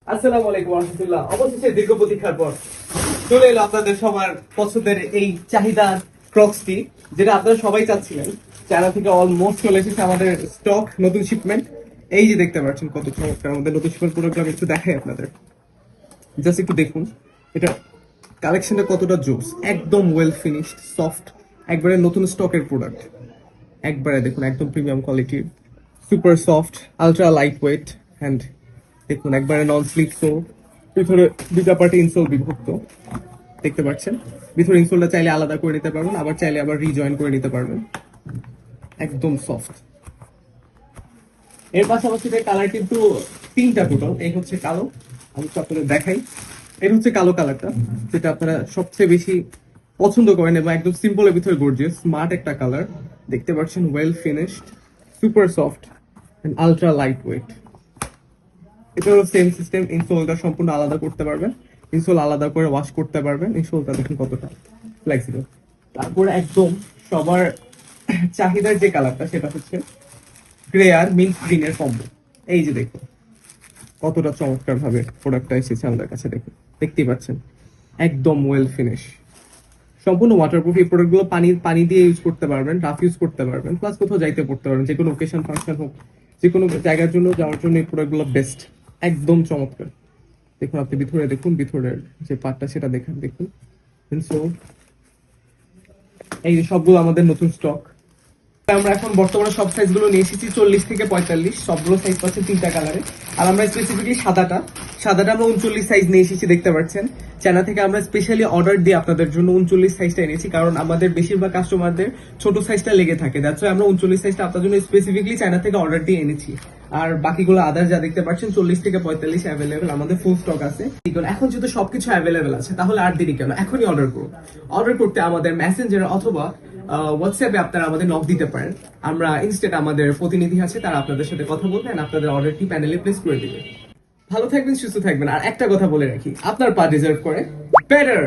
আসসালামু আলাইকুম রহমতুল্লাহ। অবশেষে দীর্ঘ প্রতীক্ষার পর চলে এলো আপনাদের সবার পছন্দের এই চাহিদা ক্রক্সটি, যেটা আপনারা সবাই চাচ্ছিলেন। চায়না থেকে অলমোস্ট চলে এসেছে আমাদের স্টক, নতুন শিপমেন্ট। এই যে দেখতে পাচ্ছেন কত চমৎকার আমাদের নতুন শিপমেন্ট প্রোডাক্ট, আমি একটু দেখাই আপনাদের। জাস্ট একটু দেখুন এটা কালেকশনটা কতটা জোস, একদম ওয়েল ফিনিশড, সফট, একবারে নতুন স্টকের প্রোডাক্ট। একবারে দেখুন একদম প্রিমিয়াম কোয়ালিটির, super soft, ultra light wait and দেখুন একবারে নন স্লিপ সোল। ভিতরে দুইটা পার্টি ইনসোল বিভক্ত দেখতে পাচ্ছেন। ভিতরে ইনসোলটা চাইলে আলাদা করে নিতে পারবেন, আবার চাইলে আবার রিজয়েন করে নিতে পারবেন। একদম সফট। এর পাশাপাশি কালার কিন্তু তিনটা টোটাল। এই হচ্ছে কালো, আমি তো আপনাদের দেখাই। এর হচ্ছে কালো কালারটা, যেটা আপনারা সবচেয়ে বেশি পছন্দ করেন এবং একদম সিম্পলের ভিতরে গর্জিয়াস স্মার্ট একটা কালার দেখতে পাচ্ছেন। Well finished, super soft and ultra light weight. এটাও সেম সিস্টেম, ইনসোলটা সম্পূর্ণ আলাদা করতে পারবেন, ইনসোল আলাদা করে ওয়াশ করতে পারবেন। ইনসোলটা দেখুন কতটা ফ্লেক্সিবল। তারপরে একদম সবার চাহিদার যে কালারটা, সেটা হচ্ছে গ্রে আর মিন্ট গ্রিনের কম্বো। এই যে দেখুন কতটা চমৎকার ভাবে প্রোডাক্টটা এসেছে আমাদের কাছে, দেখুন দেখতেই পাচ্ছেন একদম ওয়েল ফিনিশ, সম্পূর্ণ ওয়াটারপ্রুফ। এই প্রোডাক্টগুলো পানি দিয়ে ইউজ করতে পারবেন, রাফ ইউজ করতে পারবেন, প্লাস কোথাও যাইতে পড়তে পারবেন, যে কোনো ওকেশন ফাংশন হোক, যে কোনো জায়গার জন্য যাওয়ার জন্য এই প্রোডাক্টগুলো বেস্ট। একদম চমৎকার। দেখুন আপনি ভিতরে দেখুন, ভিতরের যে পার্টটা সেটা দেখুন। সো এই যে সবগুলো আমাদের নতুন স্টক। আমরা এখন বর্তমানে সব সাইজ গুলো নিয়ে এসেছি 40 থেকে 45, সবগুলো সাইজ পাচ্ছেন তিনটা কালারে। আর আমরা স্পেসিফিকলি সাদাটা আমরা 39 সাইজ নিয়ে এসেছি দেখতে পাচ্ছেন। চায়না থেকে আমরা স্পেশালি অর্ডার দিয়ে আপনাদের জন্য 39 সাইজটা এনেছি, কারণ আমাদের বেশিরভাগ কাস্টমারদের ছোট সাইজটা লেগে থাকে। দ্যাটস ওয়াই আমরা 39 সাইজটা আপনার জন্য স্পেসিফিকলি চায়না থেকে অর্ডার দিয়ে এনেছি। আর বাকিগুলো আদার যা দেখতে পাচ্ছেন 40 থেকে 45 অ্যাভেলেবেল, আমাদের ফুল স্টক আছে। এখন যেহেতু সবকিছু অ্যাভেলেবেল আছে, তাহলে আর দেরি কেন, এখনই অর্ডার করুন। অর্ডার করতে আমাদের মেসেঞ্জার অথবা হোয়াটসঅ্যাপে আপনারা আমাদের নক দিতে পারেন। আমরা ইনস্টেন্ট, আমাদের প্রতিনিধি আছে, তারা আপনাদের সাথে কথা বলবে, আপনাদের অর্ডারটি প্যানেলে প্লেস করে দিবে। ভালো থাকবেন, সুস্থ থাকবেন। আর একটা কথা বলে রাখি, আপনার পা ডিজার্ভ করে বেটার।